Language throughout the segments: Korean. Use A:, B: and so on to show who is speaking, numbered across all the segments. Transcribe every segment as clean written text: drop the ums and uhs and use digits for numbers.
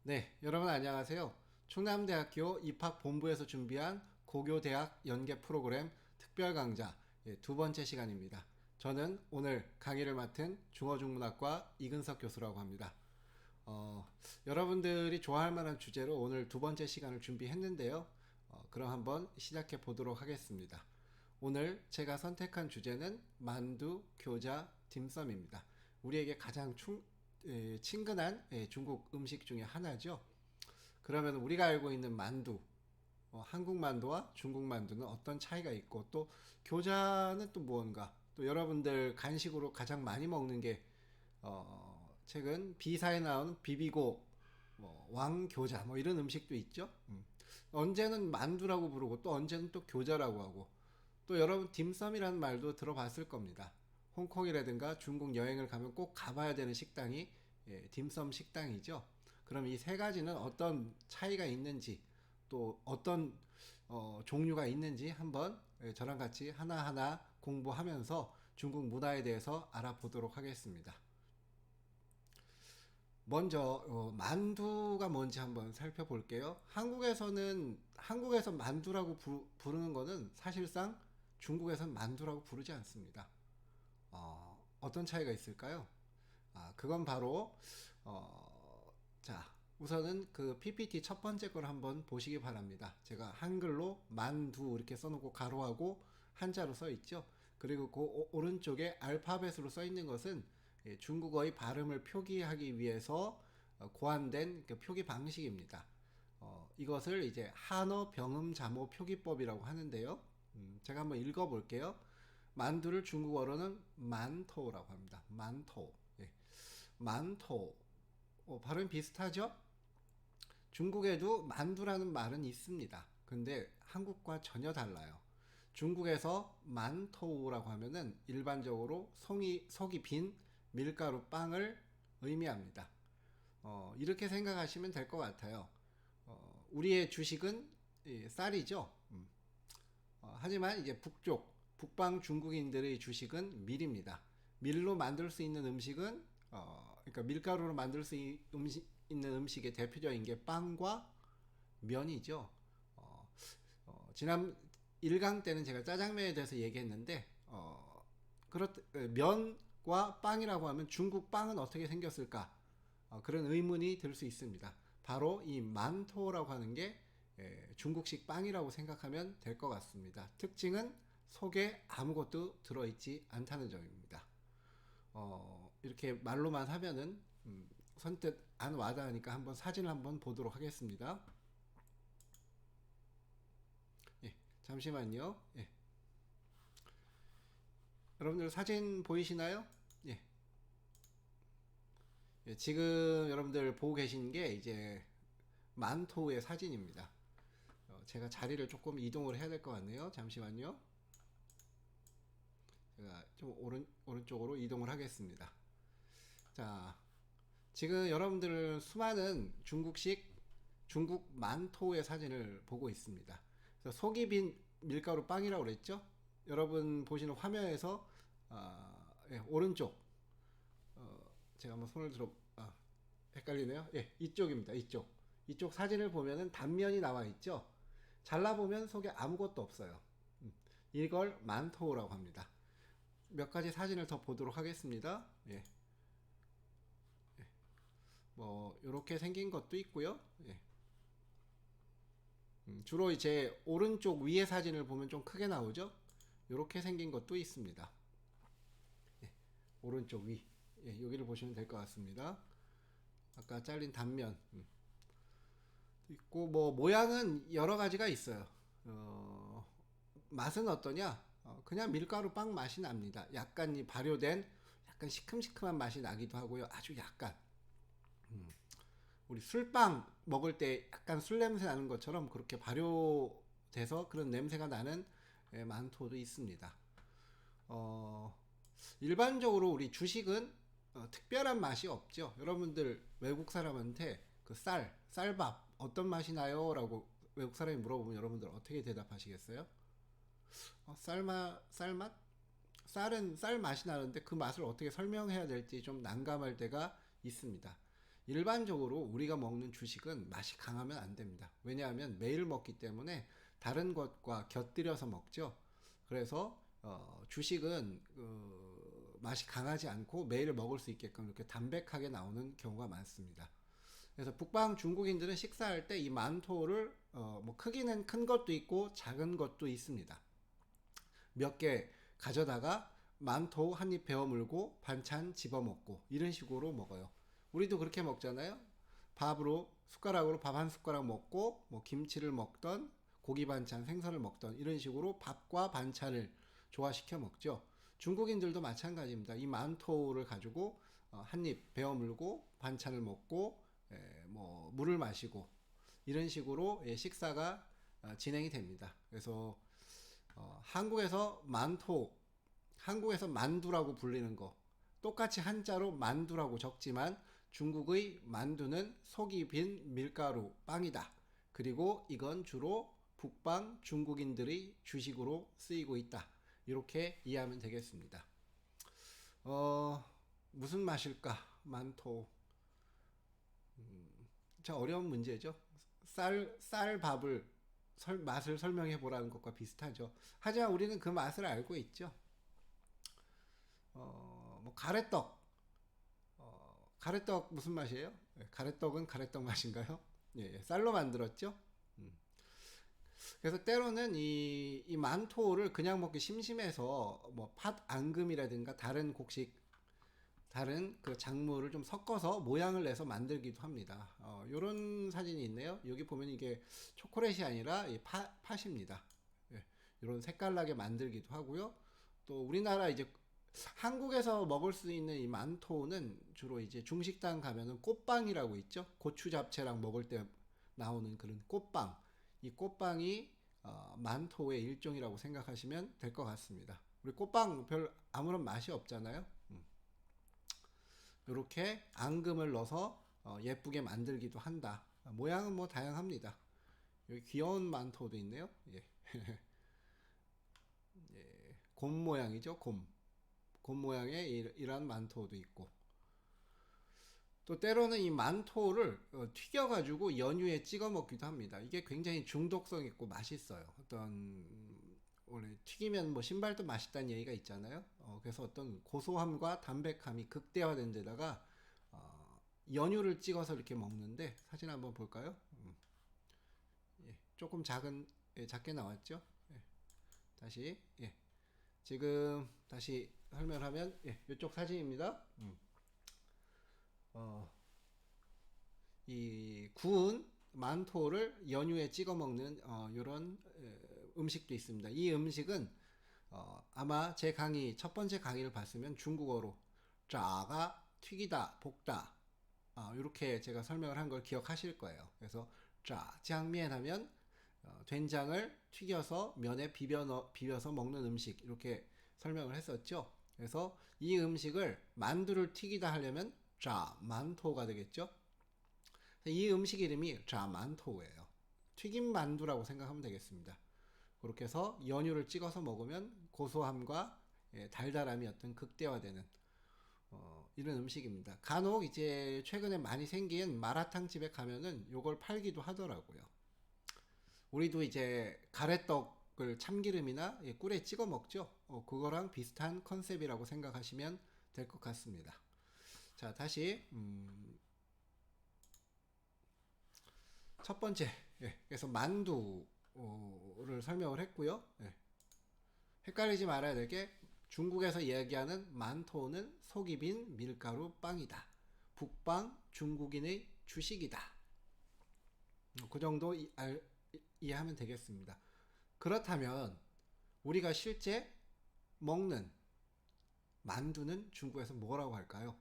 A: 네, 여러분 안녕하세요. 충남대학교 입학본부에서 준비한 고교대학 연계 프로그램 특별 강좌 두 번째 시간입니다. 저는 오늘 강의를 맡은 중어중문학과 이근석 교수라고 합니다. 여러분들이 좋아할 만한 주제로 오늘 두 번째 시간을 준비했는데요. 그럼 한번 시작해 보도록 하겠습니다. 오늘 제가 선택한 주제는 만두, 교자, 딤섬입니다. 우리에게 가장 친근한 중국 음식 중에 하나죠. 그러면 우리가 알고 있는 만두, 한국 만두와 중국 만두는 어떤 차이가 있고 또 교자는 또 무언가, 또 여러분들 간식으로 가장 많이 먹는 게 최근 비사에 나오는 비비고 왕교자 이런 음식도 있죠. 언제는 만두라고 부르고 또 언제는 또 교자라고 하고, 또 여러분 딤섬이라는 말도 들어봤을 겁니다. 홍콩이라든가 중국 여행을 가면 꼭 가봐야 되는 식당이 딤섬 식당이죠. 그럼 이 세 가지는 어떤 차이가 있는지, 또 어떤 종류가 있는지 한번 저랑 같이 하나하나 공부하면서 중국 문화에 대해서 알아보도록 하겠습니다. 먼저 만두가 뭔지 한번 살펴볼게요. 한국에서 만두라고 부르는 거는 사실상 중국에선 만두라고 부르지 않습니다. 어떤 차이가 있을까요? 그건 바로 자, 우선은 그 PPT 첫 번째 걸 한번 보시기 바랍니다. 제가 한글로 만두 이렇게 써놓고 가로하고 한자로 써 있죠. 그리고 그 오른쪽에 알파벳으로 써 있는 것은 중국어의 발음을 표기하기 위해서 고안된 그 표기 방식입니다. 이것을 이제 한어 병음 자모 표기법이라고 하는데요. 제가 한번 읽어볼게요. 만두를 중국어로는 만토라고 합니다. 만토. 예. 만토. 발음 비슷하죠? 중국에도 만두라는 말은 있습니다. 근데 한국과 전혀 달라요. 중국에서 만토우라고 하면은 일반적으로 속이 빈 밀가루 빵을 의미합니다. 이렇게 생각하시면 될 것 같아요. 우리의 주식은 쌀이죠. 하지만 이제 북방 중국인들의 주식은 밀입니다. 밀로 만들 수 있는 음식은 그러니까 밀가루로 만들 수 있는 음식의 대표적인 게 빵과 면이죠. 지난 1강 때는 제가 짜장면에 대해서 얘기했는데 면과 빵이라고 하면 중국 빵은 어떻게 생겼을까? 그런 의문이 들 수 있습니다. 바로 이 만토라고 하는 게 중국식 빵이라고 생각하면 될 것 같습니다. 특징은 속에 아무것도 들어있지 않다는 점입니다. 이렇게 말로만 하면은 선뜻 안 와닿으니까 한번 사진을 한번 보도록 하겠습니다. 예, 잠시만요. 예. 여러분들 사진 보이시나요? 예. 예, 지금 여러분들 보고 계신 게 이제 만토의 사진입니다. 제가 자리를 조금 이동을 해야 될 것 같네요. 잠시만요. 제가 좀 오른쪽으로 이동을 하겠습니다. 자, 지금 여러분들은 수많은 중국 만토의 사진을 보고 있습니다. 그래서 속이 빈 밀가루 빵이라고 그랬죠? 여러분 보시는 화면에서 예, 오른쪽 제가 한번 손을 들어 헷갈리네요. 예, 이쪽입니다. 이쪽 사진을 보면은 단면이 나와 있죠. 잘라보면 속에 아무것도 없어요. 이걸 만토라고 합니다. 몇 가지 사진을 더 보도록 하겠습니다. 예. 뭐 이렇게 생긴 것도 있고요. 예. 주로 이제 오른쪽 위에 사진을 보면 좀 크게 나오죠. 이렇게 생긴 것도 있습니다. 예. 오른쪽 위. 예, 여기를 보시면 될 것 같습니다. 아까 잘린 단면 있고, 뭐 모양은 여러 가지가 있어요. 맛은 어떠냐? 그냥 밀가루 빵 맛이 납니다. 약간 발효된 약간 시큼시큼한 맛이 나기도 하고요. 아주 약간 우리 술빵 먹을 때 약간 술 냄새 나는 것처럼 그렇게 발효돼서 그런 냄새가 나는 만토도 있습니다. 어, 일반적으로 우리 주식은 특별한 맛이 없죠. 여러분들 외국 사람한테 그 쌀밥 어떤 맛이 나요? 라고 외국 사람이 물어보면 여러분들 어떻게 대답하시겠어요? 쌀맛? 쌀은 쌀 맛이 나는데 그 맛을 어떻게 설명해야 될지 좀 난감할 때가 있습니다. 일반적으로 우리가 먹는 주식은 맛이 강하면 안 됩니다. 왜냐하면 매일 먹기 때문에 다른 것과 곁들여서 먹죠. 그래서 주식은 맛이 강하지 않고 매일 먹을 수 있게끔 이렇게 담백하게 나오는 경우가 많습니다. 그래서 북방 중국인들은 식사할 때 이 만토를 뭐 크기는 큰 것도 있고 작은 것도 있습니다. 몇 개 가져다가 만토 한 입 베어 물고 반찬 집어 먹고 이런 식으로 먹어요. 우리도 그렇게 먹잖아요. 밥으로 숟가락으로 밥 한 숟가락 먹고 뭐 김치를 먹던 고기 반찬 생선을 먹던 이런 식으로 밥과 반찬을 조화시켜 먹죠. 중국인들도 마찬가지입니다. 이 만토를 가지고 한 입 베어 물고 반찬을 먹고 뭐 물을 마시고 이런 식으로 식사가 진행이 됩니다. 그래서 한국에서 한국에서 만두라고 불리는 거 똑같이 한자로 만두라고 적지만 중국의 만두는 속이 빈 밀가루 빵이다. 그리고 이건 주로 북방 중국인들의 주식으로 쓰이고 있다. 이렇게 이해하면 되겠습니다. 무슨 맛일까? 만토. 참 어려운 문제죠. 쌀밥을 맛을 설명해 보라는 것과 비슷하죠. 하지만 우리는 그 맛을 알고 있죠. 뭐 가래떡. 가래떡 무슨 맛이에요? 가래떡은 가래떡 맛인가요? 예, 쌀로 만들었죠. 음. 그래서 때로는 이 만토를 그냥 먹기 심심해서 뭐 팥 앙금이라든가 다른 곡식 다른 그 작물을 좀 섞어서 모양을 내서 만들기도 합니다. 요런 사진이 있네요. 여기 보면 이게 초콜릿이 아니라 이 팥입니다. 예, 이런 색깔나게 만들기도 하고요. 또 우리나라 이제 한국에서 먹을 수 있는 이 만토는 주로 이제 중식당 가면은 꽃빵이라고 있죠. 고추 잡채랑 먹을 때 나오는 그런 꽃빵. 이 꽃빵이 만토의 일종이라고 생각하시면 될 것 같습니다. 우리 꽃빵 별 아무런 맛이 없잖아요. 이렇게 앙금을 넣어서 예쁘게 만들기도 한다. 모양은 뭐 다양합니다. 여기 귀여운 만토도 있네요. 예. 예. 곰 모양이죠. 곰 모양의 이러한 만토도 있고 또 때로는 이 만토를 튀겨가지고 연유에 찍어 먹기도 합니다. 이게 굉장히 중독성 있고 맛있어요. 원래 튀기면 뭐 신발도 맛있다는 얘기가 있잖아요. 그래서 어떤 고소함과 담백함이 극대화된 데다가 연유를 찍어서 이렇게 먹는데 사진 한번 볼까요? 예, 조금 작게 나왔죠? 예, 다시 예, 지금 다시 설명하면 이쪽 사진입니다. 이 구운 만토를 연유에 찍어 먹는 이런 음식도 있습니다. 이 음식은 아마 제 강의 첫 번째 강의를 봤으면 중국어로 짜가 튀기다 볶다 이렇게 제가 설명을 한 걸 기억하실 거예요. 그래서 짜 장면 하면 된장을 튀겨서 면에 비벼서 먹는 음식 이렇게 설명을 했었죠. 그래서 이 음식을 만두를 튀기다 하려면 짜 만토가 되겠죠. 이 음식 이름이 짜 만토예요. 튀김 만두라고 생각하면 되겠습니다. 그렇게 해서 연유를 찍어서 먹으면 고소함과 달달함이 어떤 극대화되는 이런 음식입니다. 간혹 이제 최근에 많이 생긴 마라탕 집에 가면은 요걸 팔기도 하더라고요. 우리도 이제 가래떡을 참기름이나 꿀에 찍어 먹죠. 그거랑 비슷한 컨셉이라고 생각하시면 될 것 같습니다. 자, 다시 첫 번째, 그래서 만두를 설명을 했고요. 헷갈리지 말아야 될 게 중국에서 이야기하는 만토는 속이 빈 밀가루 빵이다. 북방 중국인의 주식이다. 그 정도 이해하면 되겠습니다. 그렇다면 우리가 실제 먹는 만두는 중국에서 뭐라고 할까요?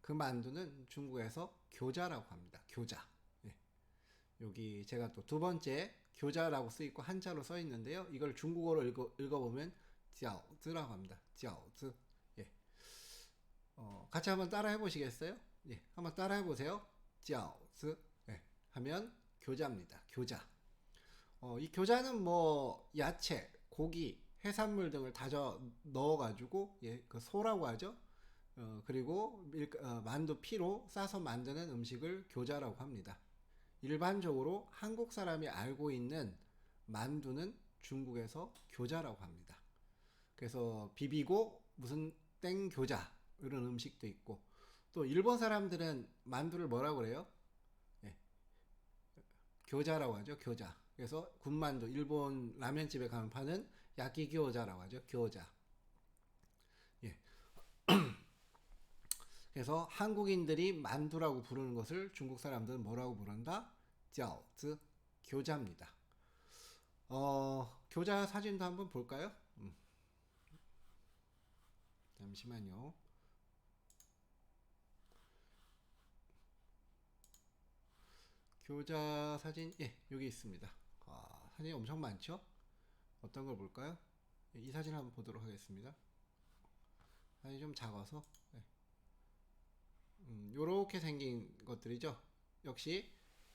A: 그 만두는 중국에서 교자라고 합니다. 교자. 여기 제가 또 두 번째 교자라고 쓰이고 한자로 써 있는데요. 이걸 중국어로 읽어보면 찌아오즈라고 합니다. 찌아오즈. 예. 같이 한번 따라 해보시겠어요? 예, 한번 따라 해보세요. 찌아오즈. 예, 하면 교자입니다. 교자. 이 교자는 뭐 야채, 고기, 해산물 등을 다져 넣어가지고 그 소라고 하죠. 그리고 만두 피로 싸서 만드는 음식을 교자라고 합니다. 일반적으로 한국 사람이 알고 있는 만두는 중국에서 교자라고 합니다. 그래서 비비고 무슨 땡 교자 이런 음식도 있고, 또 일본 사람들은 만두를 뭐라고 그래요? 예, 교자라고 하죠. 교자. 그래서 군만두, 일본 라면집에 가면 파는 야끼교자라고 하죠. 교자. 예. 그래서 한국인들이 만두라고 부르는 것을 중국 사람들은 뭐라고 부른다? 饺子, 교자입니다. 교자 사진도 한번 볼까요? 잠시만요. 교자 사진, 예, 여기 있습니다. 사진이 엄청 많죠? 어떤 걸 볼까요? 예, 이 사진 한번 보도록 하겠습니다. 사진이 좀 작아서, 예. 요렇게 생긴 것들이죠. 역시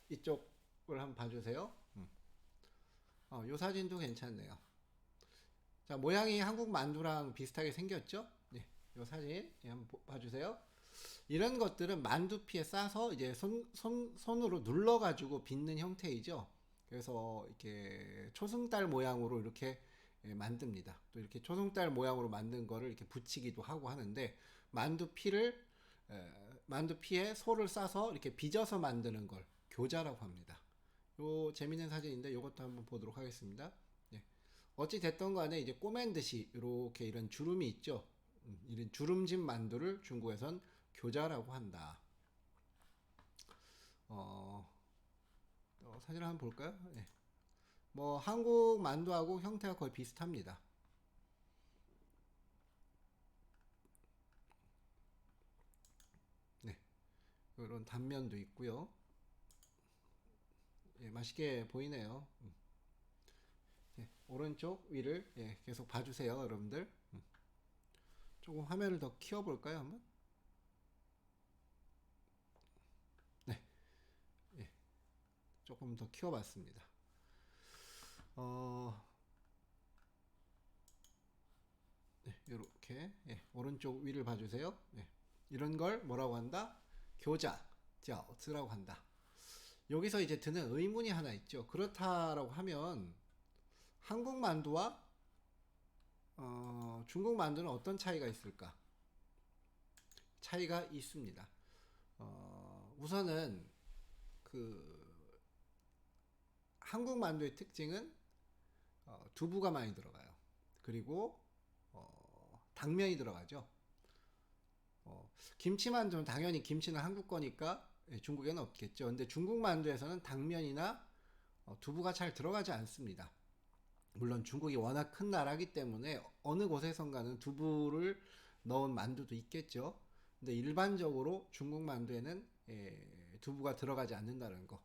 A: 이쪽을 한번 봐주세요. 요 사진도 괜찮네요. 자, 모양이 한국 만두랑 비슷하게 생겼죠? 네, 요 사진 예, 한번 봐주세요. 이런 것들은 만두피에 싸서 이제 손으로 눌러가지고 빚는 형태이죠. 그래서 이렇게 초승달 모양으로 이렇게 예, 만듭니다. 또 이렇게 초승달 모양으로 만든 거를 이렇게 붙이기도 하고 하는데, 만두피를 만두피에 소를 싸서 이렇게 빚어서 만드는 걸 교자라고 합니다. 요 재밌는 사진인데 요것도 한번 보도록 하겠습니다. 예. 어찌 됐던 간에 이제 꼬맨 듯이 이렇게 이런 주름이 있죠. 이런 주름진 만두를 중국에선 교자라고 한다. 사진 한번 볼까요? 네. 뭐 한국 만두하고 형태가 거의 비슷합니다. 네, 이런 단면도 있고요. 예, 맛있게 보이네요. 예, 오른쪽 위를 예, 계속 봐주세요, 여러분들. 조금 화면을 더 키워볼까요, 한번? 네, 예, 조금 더 키워봤습니다. 네, 이렇게 예, 오른쪽 위를 봐주세요. 예, 이런 걸 뭐라고 한다? 교자, 饺子라고 한다. 여기서 이제 드는 의문이 하나 있죠. 그렇다라고 하면 한국 만두와 중국 만두는 어떤 차이가 있을까? 차이가 있습니다. 우선은 그 한국 만두의 특징은 두부가 많이 들어가요. 그리고 당면이 들어가죠. 김치만두는 당연히 김치는 한국 거니까 예, 중국에는 없겠죠. 근데 중국 만두에서는 당면이나 두부가 잘 들어가지 않습니다. 물론 중국이 워낙 큰 나라기 때문에 어느 곳에선가는 두부를 넣은 만두도 있겠죠. 근데 일반적으로 중국 만두에는 두부가 들어가지 않는다는 거.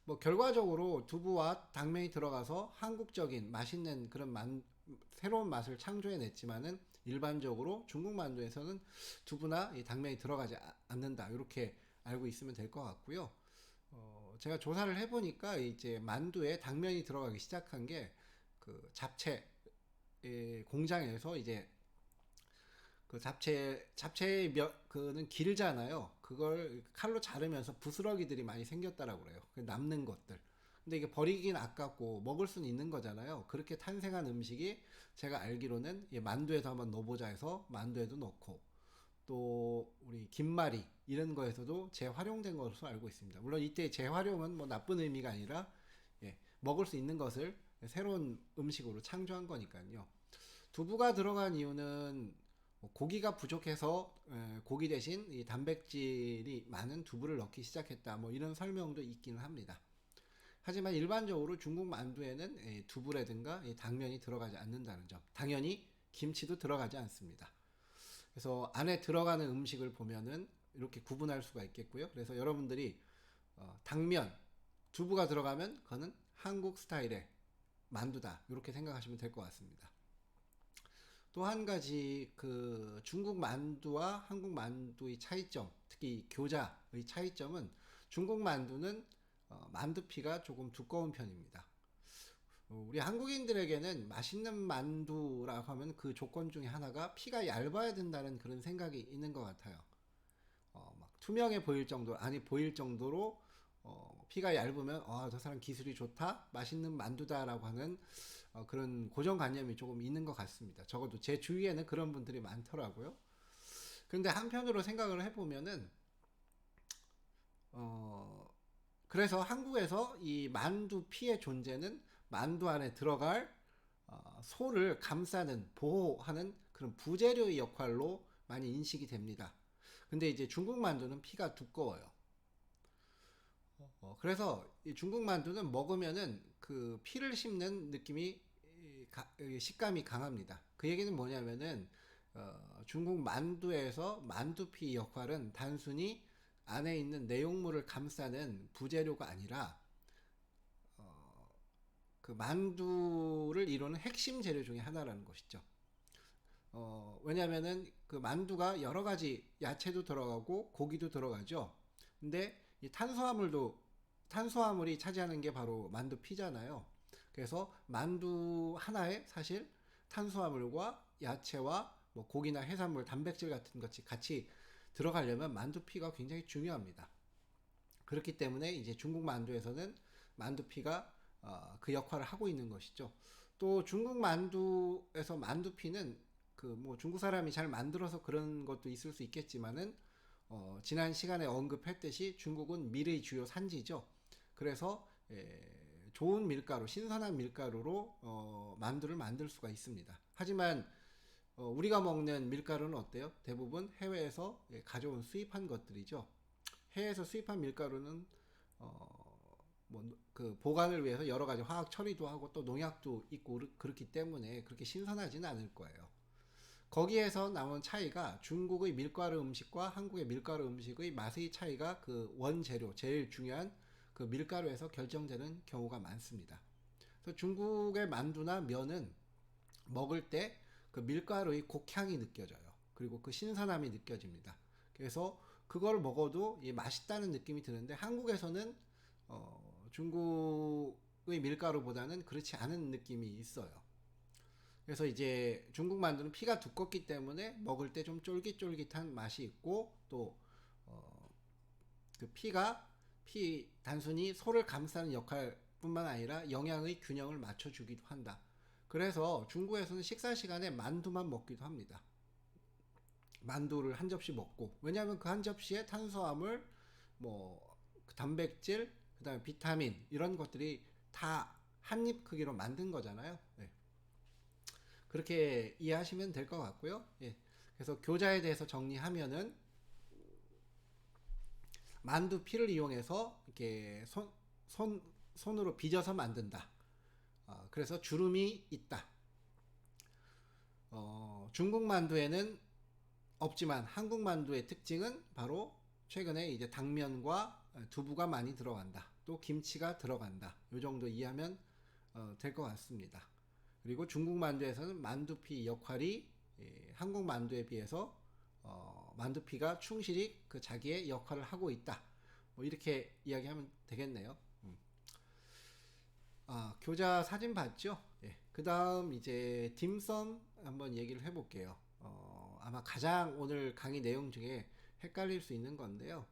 A: 뭐 결과적으로 두부와 당면이 들어가서 한국적인 맛있는 그런 새로운 맛을 창조해냈지만은, 일반적으로 중국 만두에서는 두부나 이 당면이 들어가지 않는다, 이렇게 알고 있으면 될 것 같고요. 제가 조사를 해보니까 이제 만두에 당면이 들어가기 시작한 게 그 잡채 공장에서 이제 그 잡채의 그는 길잖아요. 그걸 칼로 자르면서 부스러기들이 많이 생겼다라고 그래요. 남는 것들. 근데 이게 버리긴 아깝고 먹을 수는 있는 거잖아요. 그렇게 탄생한 음식이 제가 알기로는 만두에서 한번 넣어보자 해서 만두에도 넣고, 또 우리 김말이 이런 거에서도 재활용된 것으로 알고 있습니다. 물론 이때 재활용은 뭐 나쁜 의미가 아니라 먹을 수 있는 것을 새로운 음식으로 창조한 거니까요. 두부가 들어간 이유는 고기가 부족해서 고기 대신 이 단백질이 많은 두부를 넣기 시작했다, 뭐 이런 설명도 있기는 합니다. 하지만 일반적으로 중국 만두에는 두부라든가 당면이 들어가지 않는다는 점, 당연히 김치도 들어가지 않습니다. 그래서 안에 들어가는 음식을 보면은 이렇게 구분할 수가 있겠고요. 그래서 여러분들이 당면, 두부가 들어가면 그거는 한국 스타일의 만두다, 이렇게 생각하시면 될 것 같습니다. 또 한 가지 그 중국 만두와 한국 만두의 차이점, 특히 교자의 차이점은, 중국 만두는 만두피가 조금 두꺼운 편입니다. 우리 한국인들에게는 맛있는 만두라고 하면 그 조건 중에 하나가 피가 얇아야 된다는 그런 생각이 있는 것 같아요. 막 투명해 보일 정도, 아니 보일 정도로 피가 얇으면 저 사람 기술이 좋다, 맛있는 만두다라고 하는 그런 고정관념이 조금 있는 것 같습니다. 적어도 제 주위에는 그런 분들이 많더라고요. 근데 한편으로 생각을 해보면은 그래서 한국에서 이 만두 피의 존재는 만두 안에 들어갈 소를 감싸는 보호하는 그런 부재료의 역할로 많이 인식이 됩니다. 근데 이제 중국 만두는 피가 두꺼워요. 그래서 이 중국 만두는 먹으면은 그 피를 씹는 느낌이 식감이 강합니다. 그 얘기는 뭐냐면은 중국 만두에서 만두피 역할은 단순히 안에 있는 내용물을 감싸는 부재료가 아니라 그 만두를 이루는 핵심 재료 중에 하나라는 것이죠. 왜냐면은 그 만두가 여러 가지 야채도 들어가고 고기도 들어가죠. 근데 이 탄수화물이 차지하는 게 바로 만두 피잖아요. 그래서 만두 하나에 사실 탄수화물과 야채와 뭐 고기나 해산물, 단백질 같은 것이 같이 들어가려면 만두피가 굉장히 중요합니다. 그렇기 때문에 이제 중국 만두에서는 만두피가 그 역할을 하고 있는 것이죠. 또 중국 만두에서 만두피는 그 뭐 중국 사람이 잘 만들어서 그런 것도 있을 수 있겠지만은 지난 시간에 언급했듯이 중국은 밀의 주요 산지죠. 그래서 좋은 밀가루, 신선한 밀가루로 만두를 만들 수가 있습니다. 하지만 우리가 먹는 밀가루는 어때요? 대부분 해외에서 가져온 수입한 것들이죠. 해외에서 수입한 밀가루는 뭐 그 보관을 위해서 여러 가지 화학 처리도 하고 또 농약도 있고 그렇기 때문에 그렇게 신선하지는 않을 거예요. 거기에서 나온 차이가 중국의 밀가루 음식과 한국의 밀가루 음식의 맛의 차이가 그 원재료, 제일 중요한 그 밀가루에서 결정되는 경우가 많습니다. 그래서 중국의 만두나 면은 먹을 때 그 밀가루의 곡향이 느껴져요. 그리고 그 신선함이 느껴집니다. 그래서 그걸 먹어도 맛있다는 느낌이 드는데 한국에서는 중국의 밀가루보다는 그렇지 않은 느낌이 있어요. 그래서 이제 중국 만두는 피가 두껍기 때문에 먹을 때 좀 쫄깃쫄깃한 맛이 있고 또 그 피 단순히 소를 감싸는 역할뿐만 아니라 영양의 균형을 맞춰주기도 한다. 그래서 중국에서는 식사 시간에 만두만 먹기도 합니다. 만두를 한 접시 먹고 왜냐하면 그 한 접시에 탄수화물, 뭐 단백질, 그다음에 비타민 이런 것들이 다 한 입 크기로 만든 거잖아요. 네. 그렇게 이해하시면 될 것 같고요. 예. 그래서 교자에 대해서 정리하면은 만두 피를 이용해서 이렇게 손으로 빚어서 만든다. 그래서 주름이 있다. 중국 만두에는 없지만 한국 만두의 특징은 바로 최근에 이제 당면과 두부가 많이 들어간다. 또 김치가 들어간다. 이 정도 이해하면 될 것 같습니다. 그리고 중국 만두에서는 만두피 역할이 한국 만두에 비해서 만두피가 충실히 그 자기의 역할을 하고 있다. 뭐 이렇게 이야기하면 되겠네요. 교자 사진 봤죠? 예. 그 다음 이제 딤섬 한번 얘기를 해볼게요. 아마 가장 오늘 강의 내용 중에 헷갈릴 수 있는 건데요.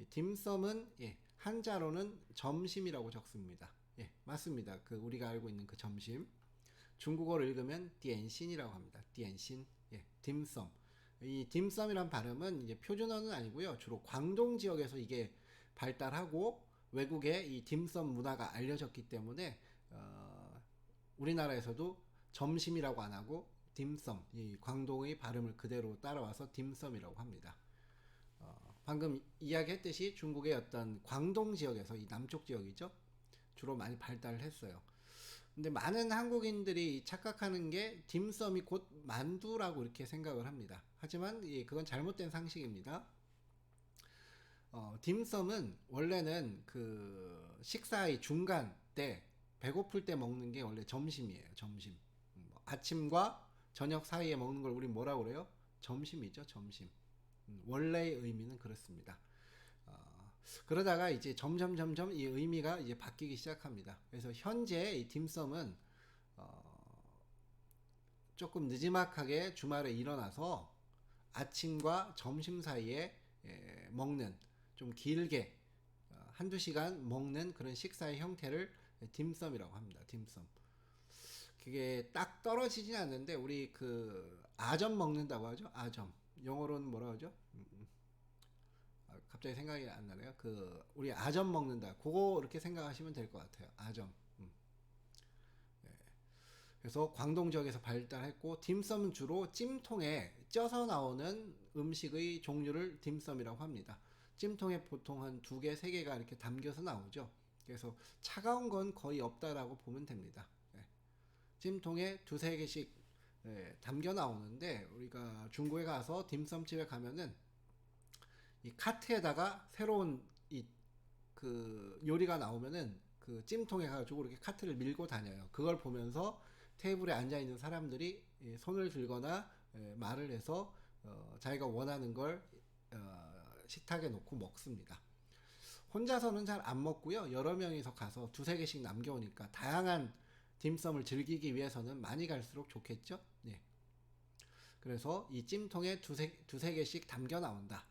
A: 딤섬은 한자로는 점심이라고 적습니다. 예, 맞습니다. 그 우리가 알고 있는 그 점심. 중국어를 읽으면 디엔신이라고 합니다. 디엔신. 예, 딤섬. 이 딤섬이란 발음은 이제 표준어는 아니고요. 주로 광동 지역에서 이게 발달하고 외국에 이 딤섬 문화가 알려졌기 때문에 우리나라에서도 점심이라고 안 하고 딤섬, 이 광동의 발음을 그대로 따라와서 딤섬이라고 합니다. 방금 이야기했듯이 중국의 어떤 광동 지역에서 이 남쪽 지역이죠. 주로 많이 발달을 했어요. 근데 많은 한국인들이 착각하는 게 딤섬이 곧 만두라고 이렇게 생각을 합니다. 하지만 그건 잘못된 상식입니다. 딤섬은 원래는 그 식사의 중간 때 배고플 때 먹는 게 원래 점심이에요. 점심. 아침과 저녁 사이에 먹는 걸 우리 뭐라고 그래요? 점심이죠. 점심. 원래의 의미는 그렇습니다. 그러다가 이제 점점 이 의미가 이제 바뀌기 시작합니다. 그래서 현재 이 딤섬은 조금 느지막하게 주말에 일어나서 아침과 점심 사이에 먹는, 좀 길게 한두 시간 먹는 그런 식사의 형태를 딤섬이라고 합니다. 딤섬. 그게 딱 떨어지진 않는데 우리 그 아점 먹는다고 하죠. 아점. 영어로는 뭐라 하죠? 갑자기 생각이 안 나네요. 그 우리 아점 먹는다. 그거 이렇게 생각하시면 될 것 같아요. 아점. 그래서 광동 지역에서 발달했고, 딤섬은 주로 찜통에 쪄서 나오는 음식의 종류를 딤섬이라고 합니다. 찜통에 보통 한 2개, 3개가 이렇게 담겨서 나오죠. 그래서 차가운 건 거의 없다라고 보면 됩니다. 찜통에 2-3개씩 담겨 나오는데, 우리가 중국에 가서 딤섬집에 가면은 이 카트에다가 새로운 그 요리가 나오면은 그 찜통에 가지고 이렇게 카트를 밀고 다녀요. 그걸 보면서 테이블에 앉아 있는 사람들이 손을 들거나 말을 해서 자기가 원하는 걸 식탁에 놓고 먹습니다. 혼자서는 잘 안 먹고요. 여러 명이서 가서 2-3개씩 남겨오니까 다양한 딤섬을 즐기기 위해서는 많이 갈수록 좋겠죠. 예. 그래서 이 찜통에 2-3개씩 담겨 나온다.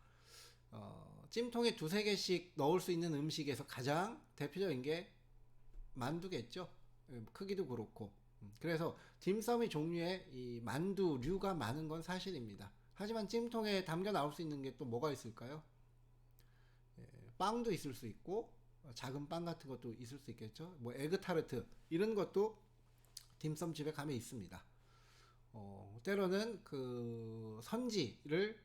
A: 찜통에 2-3개씩 넣을 수 있는 음식에서 가장 대표적인 게 만두겠죠. 크기도 그렇고. 그래서 딤섬의 종류에 이 만두류가 많은 건 사실입니다. 하지만 찜통에 담겨 나올 수 있는 게 또 뭐가 있을까요? 빵도 있을 수 있고, 작은 빵 같은 것도 있을 수 있겠죠. 뭐 에그타르트 이런 것도 딤섬집에 가면 있습니다. 때로는 그 선지를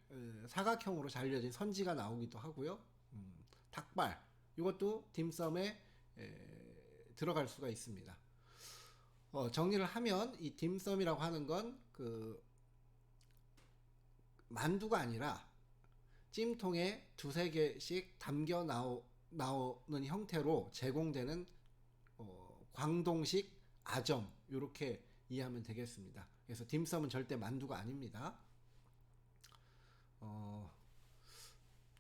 A: 사각형으로 잘려진 선지가 나오기도 하고요. 닭발 이것도 딤섬에 들어갈 수가 있습니다. 정리를 하면 이 딤섬이라고 하는 건 그 만두가 아니라 찜통에 2-3개씩 담겨 나오는 형태로 제공되는 광동식 아점, 이렇게 이해하면 되겠습니다. 그래서 딤섬은 절대 만두가 아닙니다.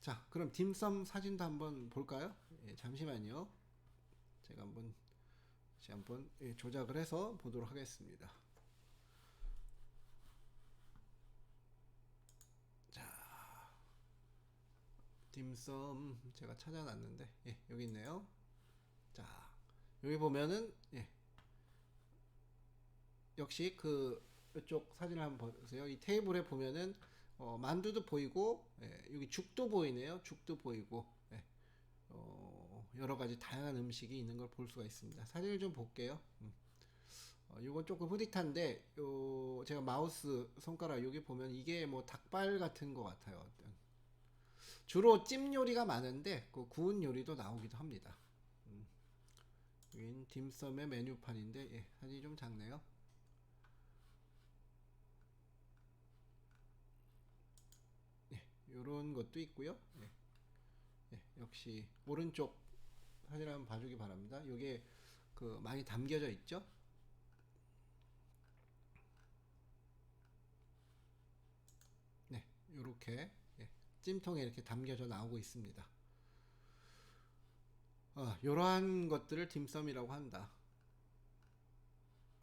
A: 자, 그럼 딤섬 사진도 한번 볼까요? 잠시만요. 제가 한번 조작을 해서 보도록 하겠습니다. 자, 딤섬 제가 찾아놨는데 여기 있네요. 자, 여기 보면은 역시 그 이쪽 사진을 한번 보세요. 이 테이블에 보면은 만두도 보이고 여기 죽도 보이네요. 죽도 보이고 여러 가지 다양한 음식이 있는 걸 볼 수가 있습니다. 사진을 좀 볼게요. 이건 조금 흐릿한데 제가 마우스 손가락 여기 보면 이게 뭐 닭발 같은 것 같아요. 주로 찜 요리가 많은데 그 구운 요리도 나오기도 합니다. 여긴 딤섬의 메뉴판인데 사진이 좀 작네요. 요런 것도 있고요. 역시 오른쪽 사진 한번 봐주기 바랍니다. 요게 그 많이 담겨져 있죠. 요렇게 찜통에 이렇게 담겨져 나오고 있습니다. 이러한 것들을 딤섬이라고 한다.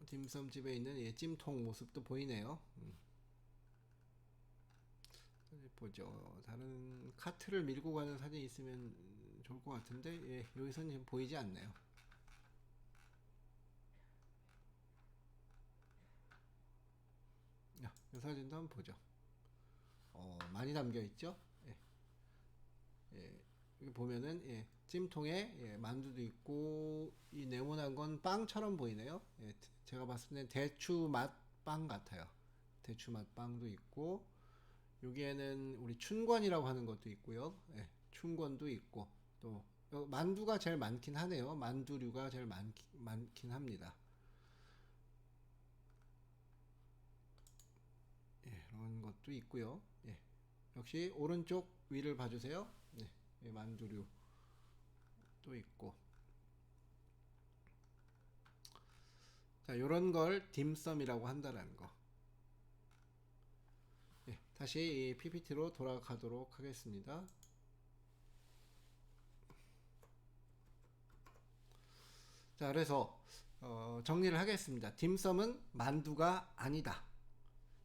A: 딤섬 집에 있는 찜통 모습도 보이네요. 보죠. 다른 카트를 밀고 가는 사진이 있으면 좋을 것 같은데 여기서는 지금 보이지 않네요. 이 사진도 한번 보죠. 많이 담겨 있죠. 여기 보면은 찜통에 만두도 있고, 이 네모난 건 빵처럼 보이네요. 제가 봤을 때 대추 맛 빵 같아요. 대추 맛 빵도 있고, 여기에는 우리 춘권이라고 하는 것도 있고요. 춘권도 있고, 또 만두가 제일 많긴 하네요. 만두류가 제일 많긴 합니다. 이런 것도 있고요. 역시 오른쪽 위를 봐주세요. 만두류 또 있고. 자, 요런 걸 딤섬이라고 한다라는 거. 다시 이 PPT로 돌아가도록 하겠습니다. 자, 그래서 정리를 하겠습니다. 딤섬은 만두가 아니다.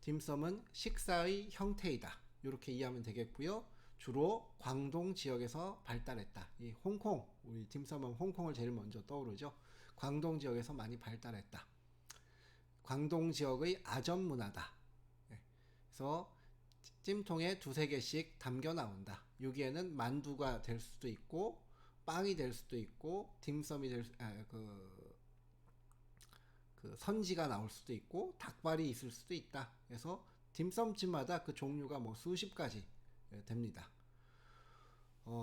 A: 딤섬은 식사의 형태이다. 이렇게 이해하면 되겠고요. 주로 광동 지역에서 발달했다. 이 홍콩, 우리 딤섬은 홍콩을 제일 먼저 떠오르죠. 광동 지역에서 많이 발달했다. 광동 지역의 아점 문화다. 그래서 찜통에 두세 개씩 담겨 나온다. 여기에는 만두가 될 수도 있고 빵이 될 수도 있고 딤섬이 그 선지가 나올 수도 있고 닭발이 있을 수도 있다. 그래서 딤섬집마다 그 종류가 뭐 수십 가지 됩니다.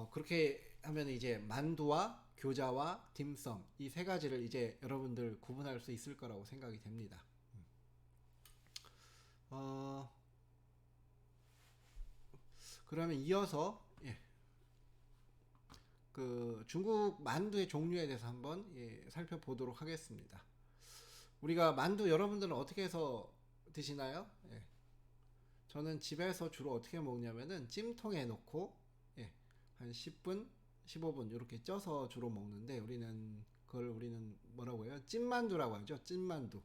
A: 그렇게 하면 이제 만두와 교자와 딤섬 이 세 가지를 이제 여러분들 구분할 수 있을 거라고 생각이 됩니다. 그러면 이어서 그 중국 만두의 종류에 대해서 한번 살펴보도록 하겠습니다. 우리가 만두 여러분들은 어떻게 해서 드시나요? 저는 집에서 주로 어떻게 먹냐면은 찜통에 넣고 한 10분, 15분 이렇게 쪄서 주로 먹는데 우리는 뭐라고 해요? 찐만두라고 하죠. 찐만두.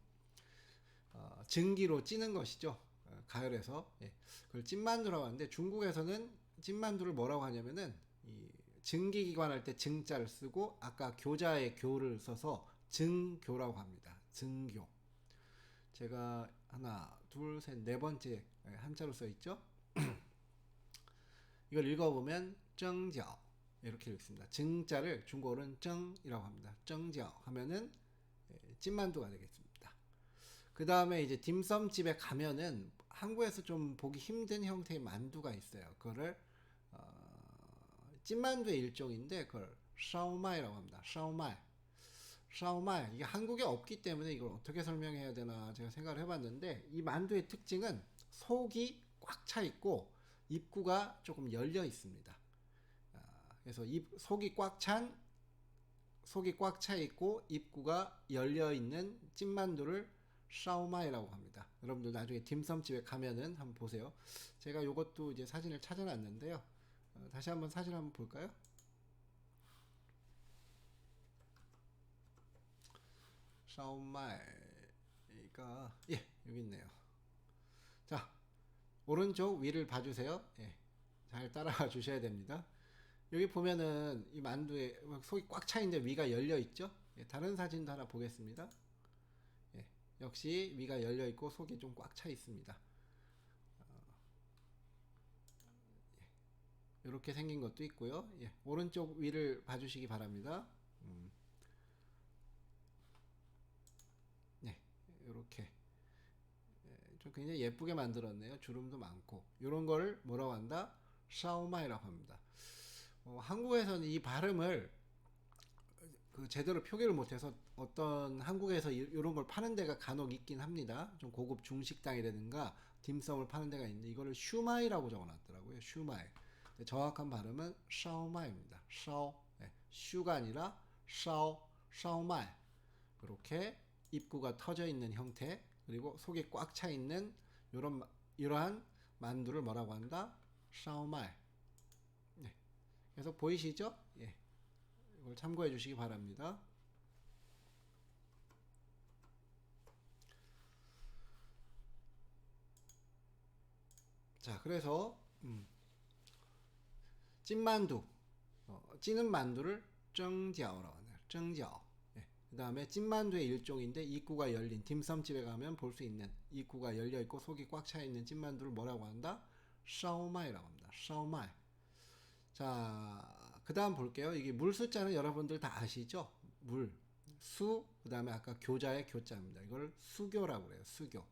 A: 증기로 찌는 것이죠. 가열해서 그걸 찐만두라고 하는데 중국에서는 찐만두를 뭐라고 하냐면은 이 증기기관 할 때 증자를 쓰고 아까 교자의 교를 써서 증교라고 합니다. 증교. 제가 하나, 둘, 셋, 네 번째 한자로 써 있죠. 이걸 읽어보면 정지ao 이렇게 읽습니다. 증자를 중국어로는 정이라고 합니다. 정지ao 하면은 찐만두가 되겠습니다. 그 다음에 이제 딤섬집에 가면은 한국에서 좀 보기 힘든 형태의 만두가 있어요. 그거를 찐만두의 일종인데 그걸 샤오마이라고 합니다. 샤오마이 이게 한국에 없기 때문에 이걸 어떻게 설명해야 되나 제가 생각을 해봤는데 이 만두의 특징은 속이 꽉 차 있고 입구가 조금 열려 있습니다. 그래서 속이 꽉 차 있고 입구가 열려 있는 찐만두를 샤오마이라고 합니다. 여러분들 나중에 딤섬집에 가면은 한번 보세요. 제가 요것도 이제 사진을 찾아놨는데요. 다시 한번 사진 한번 볼까요? 샤오마이가 여기 있네요. 자, 오른쪽 위를 봐주세요. 잘 따라가 주셔야 됩니다. 여기 보면은 이 만두에 속이 꽉 차 있는데 위가 열려 있죠. 다른 사진도 하나 보겠습니다. 역시 위가 열려 있고 속이 좀 꽉 차 있습니다. 이렇게 생긴 것도 있고요. 오른쪽 위를 봐주시기 바랍니다. 이렇게 좀 굉장히 예쁘게 만들었네요. 주름도 많고 이런 걸 뭐라고 한다? 샤오마이라고 합니다. 한국에서는 이 발음을 그 제대로 표기를 못해서 어떤 한국에서 이런 걸 파는 데가 간혹 있긴 합니다. 좀 고급 중식당이라든가 딤섬을 파는 데가 있는데 이거를 슈마이라고 적어놨더라고요. 슈마이. 정확한 발음은 샤오마이입니다. 슈가 아니라 샤오마이. 그렇게 입구가 터져 있는 형태 그리고 속이 꽉 차 있는 이러한 만두를 뭐라고 한다? 샤오마이. 그래서 보이시죠? 이걸 참고해 주시기 바랍니다. 자, 그래서 찐만두, 찌는 만두를 정지아오라고 하네요. 정지아오. 그 다음에 찐만두의 일종인데 입구가 열린 딤섬집에 가면 볼 수 있는 입구가 열려 있고 속이 꽉 차 있는 찐만두를 뭐라고 한다? 샤오마이라고 합니다. 샤오마이. 자, 그 다음 볼게요. 이게 물 숫자는 여러분들 다 아시죠? 물, 수, 그 다음에 아까 교자의 교자입니다. 이걸 수교라고 그래요. 수교.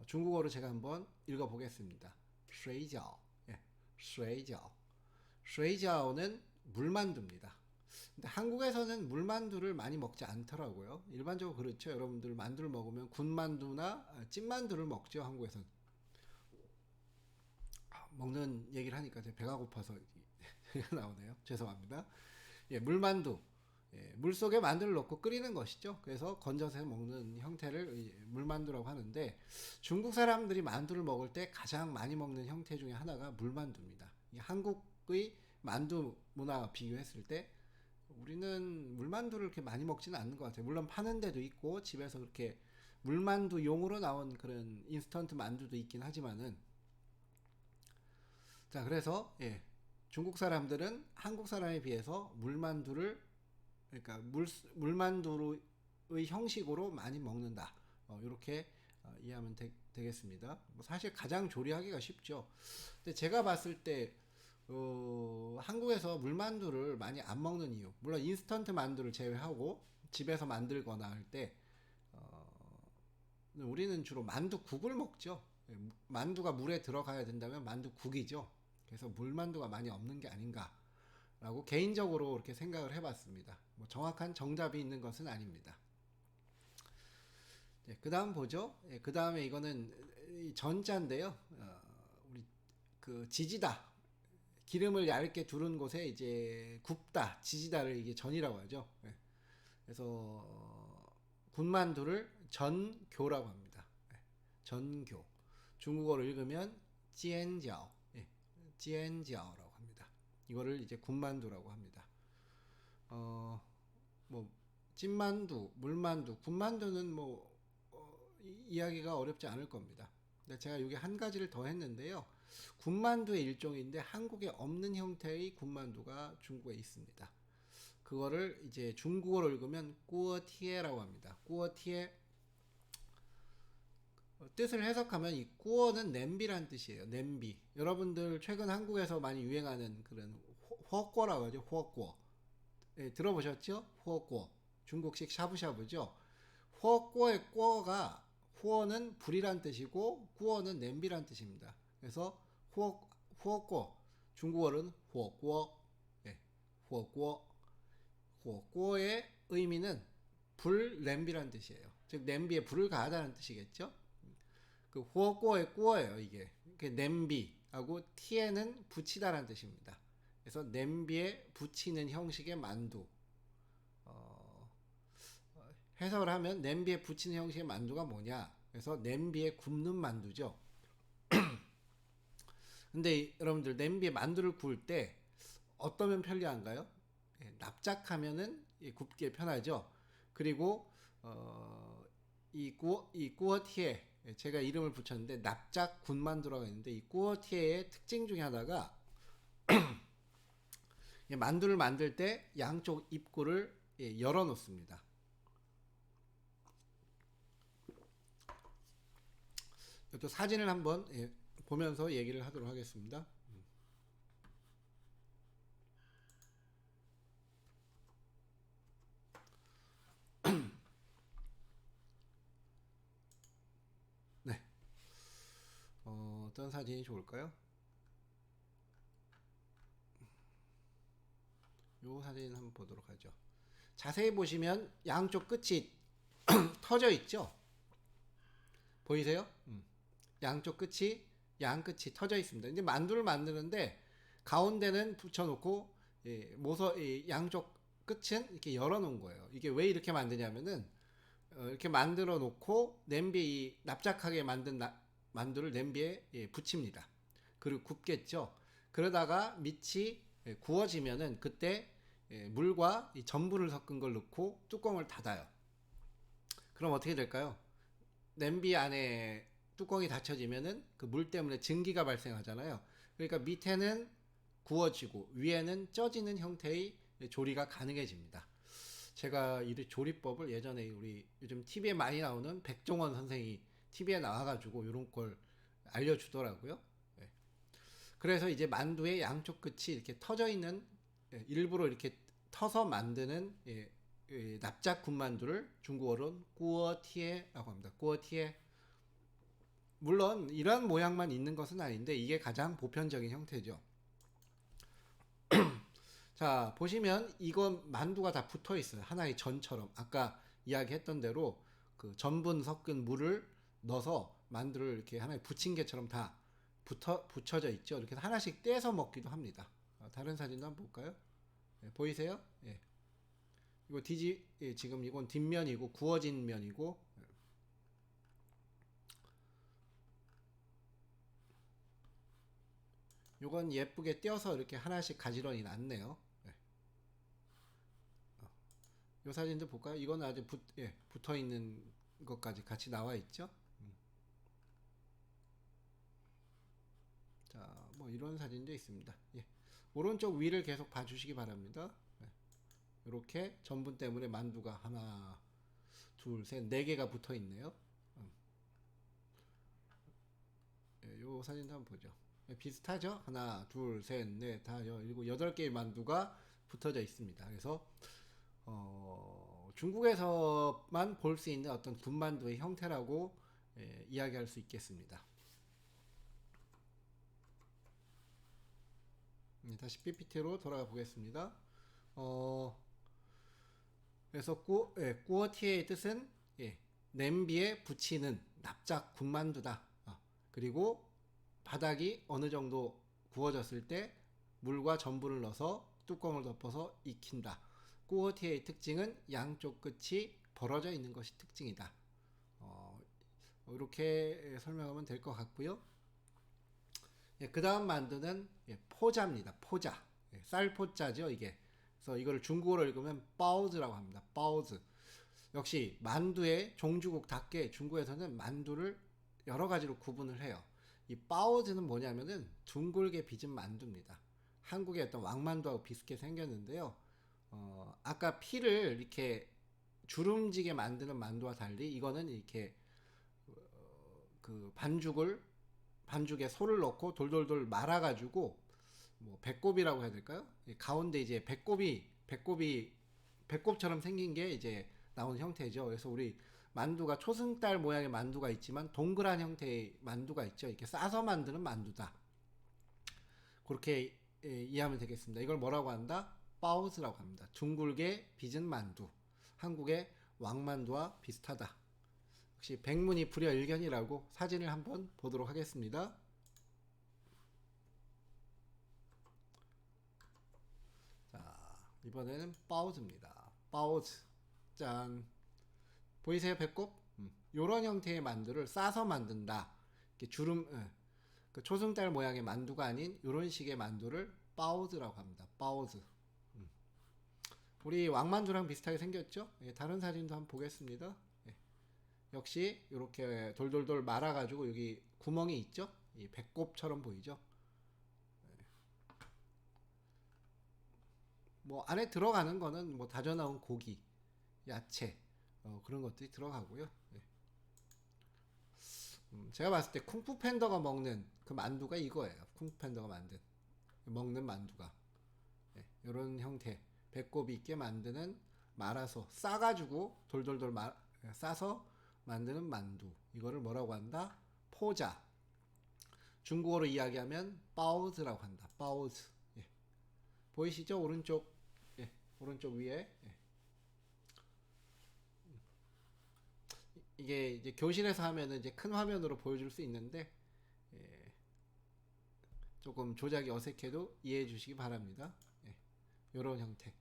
A: 중국어로 제가 한번 읽어보겠습니다. 水饺, 水饺. 水饺는 물만두입니다. 근데 한국에서는 물만두를 많이 먹지 않더라고요. 일반적으로 그렇죠. 여러분들 만두를 먹으면 군만두나 찐만두를 먹죠. 한국에서는. 먹는 얘기를 하니까 제 배가 고파서 나오네요. 죄송합니다. 물만두. 물 속에 만두를 넣고 끓이는 것이죠. 그래서 건져서 먹는 형태를 물만두라고 하는데 중국 사람들이 만두를 먹을 때 가장 많이 먹는 형태 중에 하나가 물만두입니다. 한국의 만두 문화와 비교했을 때 우리는 물만두를 그렇게 많이 먹지는 않는 것 같아요. 물론 파는 데도 있고 집에서 그렇게 물만두용으로 나온 그런 인스턴트 만두도 있긴 하지만은, 자, 그래서 중국 사람들은 한국 사람에 비해서 물만두를, 그러니까 물만두의 형식으로 많이 먹는다. 이렇게 이해하면 되겠습니다. 뭐 사실 가장 조리하기가 쉽죠. 근데 제가 봤을 때 한국에서 물만두를 많이 안 먹는 이유, 물론 인스턴트 만두를 제외하고 집에서 만들거나 할 때 우리는 주로 만두국을 먹죠. 만두가 물에 들어가야 된다면 만두국이죠. 그래서 물만두가 많이 없는 게 아닌가라고 개인적으로 그렇게 생각을 해봤습니다. 뭐 정확한 정답이 있는 것은 아닙니다. 그 다음 보죠. 그 다음에 이거는 전자인데요. 우리 그 지지다, 기름을 얇게 두른 곳에 이제 굽다, 지지다를 이게 전이라고 하죠. 그래서 군만두를 전교라고 합니다. 전교. 중국어로 읽으면 찌엔지ao, 찌엔지아오라고 합니다. 이거를 이제 군만두라고 합니다. 뭐 찐만두, 물만두, 군만두는 뭐 이야기가 어렵지 않을 겁니다. 근데 제가 여기 한 가지를 더 했는데요. 군만두의 일종인데 한국에 없는 형태의 군만두가 중국에 있습니다. 그거를 이제 중국어로 읽으면 꾸어티에라고 합니다. 꾸어티에, 뜻을 해석하면 이 꾸어는 냄비란 뜻이에요. 냄비. 여러분들 최근 한국에서 많이 유행하는 그런 호꺼라고 하죠. 호꺼. 들어보셨죠? 호꺼. 중국식 샤브샤브죠. 호꺼의 꿔가, 후어는 불이란 뜻이고 꾸어는 냄비란 뜻입니다. 그래서 후어꿔, 중국어는 후어꿔, 후어꿔, 후어꿔의 의미는 불, 냄비란 뜻이에요. 즉 냄비에 불을 가하다는 뜻이겠죠. 그 후어꿔의 꾸어예요. 이게 그 냄비하고 티에는 붙이다라는 뜻입니다. 그래서 냄비에 붙이는 형식의 만두. 해석을 하면 냄비에 붙이는 형식의 만두가 뭐냐? 그래서 냄비에 굽는 만두죠. 근데 여러분들 냄비에 만두를 구울 때 어떠면 편리한가요? 납작하면은 굽기에 편하죠. 그리고 이 꾸어티에, 제가 이름을 붙였는데 납작 군만두라고 했는데, 이 꾸어티에의 특징 중에 하나가 만두를 만들 때 양쪽 입구를 열어 놓습니다. 또 사진을 한번 보면서 얘기를 하도록 하겠습니다. 네, 어떤 사진이 좋을까요? 요 사진 한번 보도록 하죠. 자세히 보시면 양쪽 끝이 터져 있죠. 보이세요? 양쪽 끝이, 양 끝이 터져 있습니다. 이제 만두를 만드는데 가운데는 붙여놓고 양쪽 끝은 이렇게 열어놓은 거예요. 이게 왜 이렇게 만드냐면은 이렇게 만들어 놓고 냄비, 납작하게 만든 만두를 냄비에 붙입니다. 그리고 굽겠죠. 그러다가 밑이 구워지면은 그때 물과 이 전분을 섞은 걸 넣고 뚜껑을 닫아요. 그럼 어떻게 될까요? 냄비 안에 뚜껑이 닫혀지면은 그 물 때문에 증기가 발생하잖아요. 그러니까 밑에는 구워지고 위에는 쪄지는 형태의 조리가 가능해집니다. 제가 이 조리법을 예전에 우리 요즘 TV에 많이 나오는 백종원 선생이 TV에 나와가지고 이런 걸 알려주더라고요. 그래서 이제 만두의 양쪽 끝이 이렇게 터져 있는, 일부러 이렇게 터서 만드는 납작 군만두를 중국어로는 꾸어티에라고 합니다. 꾸어티에. 물론 이런 모양만 있는 것은 아닌데 이게 가장 보편적인 형태죠. 자, 보시면 이건 만두가 다 붙어 있어요. 하나의 전처럼. 아까 이야기했던 대로 그 전분 섞은 물을 넣어서 만두를 이렇게 하나의 부침개처럼 다 붙여져 있죠. 이렇게 하나씩 떼서 먹기도 합니다. 다른 사진도 한번 볼까요? 보이세요? 이거 지금 이건 뒷면이고 구워진 면이고, 요건 예쁘게 떼어서 이렇게 하나씩 가지런히 놨네요. 이 사진도 볼까요? 이거는 아주 붙어 있는 것까지 같이 나와 있죠. 자, 뭐 이런 사진도 있습니다. 예. 오른쪽 위를 계속 봐주시기 바랍니다. 이렇게 전분 때문에 만두가 하나, 둘, 셋, 네 개가 붙어 있네요. 요 사진도 한번 보죠. 비슷하죠? 하나, 둘, 셋, 넷, 다, 일곱, 여덟 개의 만두가 붙어져 있습니다. 그래서 중국에서만 볼 수 있는 어떤 군만두의 형태라고 이야기할 수 있겠습니다. 다시 PPT로 돌아가 보겠습니다. 그래서 꾸어티의 뜻은 냄비에 붙이는 납작 군만두다. 그리고 바닥이 어느 정도 구워졌을 때 물과 전분을 넣어서 뚜껑을 덮어서 익힌다. 꾸어티의 특징은 양쪽 끝이 벌어져 있는 것이 특징이다. 이렇게 설명하면 될 것 같고요. 그 다음 만두는 포자입니다. 포자. 쌀포자죠, 이게. 그래서 이거를 중국어로 읽으면 빠오즈라고 합니다. 빠오즈. 역시 만두의 종주국답게 중국에서는 만두를 여러 가지로 구분을 해요. 이 빠오즈는 뭐냐면은 둥글게 빚은 만두입니다. 한국의 어떤 왕만두하고 비슷하게 생겼는데요. 아까 피를 이렇게 주름지게 만드는 만두와 달리 이거는 이렇게 그 반죽에 소를 넣고 돌돌돌 말아가지고 뭐 배꼽이라고 해야 될까요? 가운데 이제 배꼽처럼 생긴 게 이제 나온 형태죠. 그래서 우리 만두가 초승달 모양의 만두가 있지만 동그란 형태의 만두가 있죠. 이렇게 싸서 만드는 만두다. 그렇게 이해하면 되겠습니다. 이걸 뭐라고 한다? 빠오즈라고 합니다. 둥글게 빚은 만두. 한국의 왕만두와 비슷하다. 역시 백문이 불여일견이라고 사진을 한번 보도록 하겠습니다. 자, 이번에는 빠오즈입니다. 빠오즈. 짠. 보이세요? 배꼽? 요런 형태의 만두를 싸서 만든다. 이렇게 그 초승달 모양의 만두가 아닌 요런 식의 만두를 빠오즈라고 합니다. 빠오즈. 우리 왕만두랑 비슷하게 생겼죠? 다른 사진도 한번 보겠습니다. 역시 이렇게 돌돌돌 말아가지고 여기 구멍이 있죠? 이 배꼽처럼 보이죠? 뭐 안에 들어가는 거는 뭐 다져 나온 고기, 야채 그런 것들이 들어가고요. 제가 봤을 때 쿵푸 팬더가 먹는 그 만두가 이거예요. 쿵푸 팬더가 먹는 만두가 이런 형태 배꼽이 있게 만드는 말아서 싸가지고 돌돌돌 싸서 만드는 만두. 이거를 뭐라고 한다? 포자. 중국어로 이야기하면 빠오즈라고 한다. 빠오즈. 보이시죠? 오른쪽 위에. 이게 이제 교실에서 하면은 이제 큰 화면으로 보여줄 수 있는데 조금 조작이 어색해도 이해해 주시기 바랍니다. 이런 형태.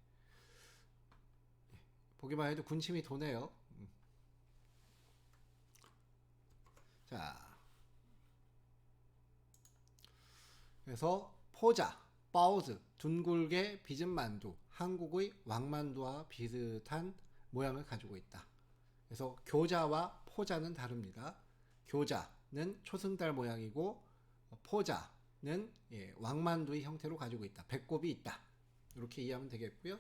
A: 보기만 해도 군침이 도네요. 자, 그래서 포자, 빠오즈, 둥글게 빚은 만두, 한국의 왕만두와 비슷한 모양을 가지고 있다. 그래서 교자와 포자는 다릅니다. 교자는 초승달 모양이고 포자는 왕만두의 형태로 가지고 있다. 배꼽이 있다. 이렇게 이해하면 되겠고요.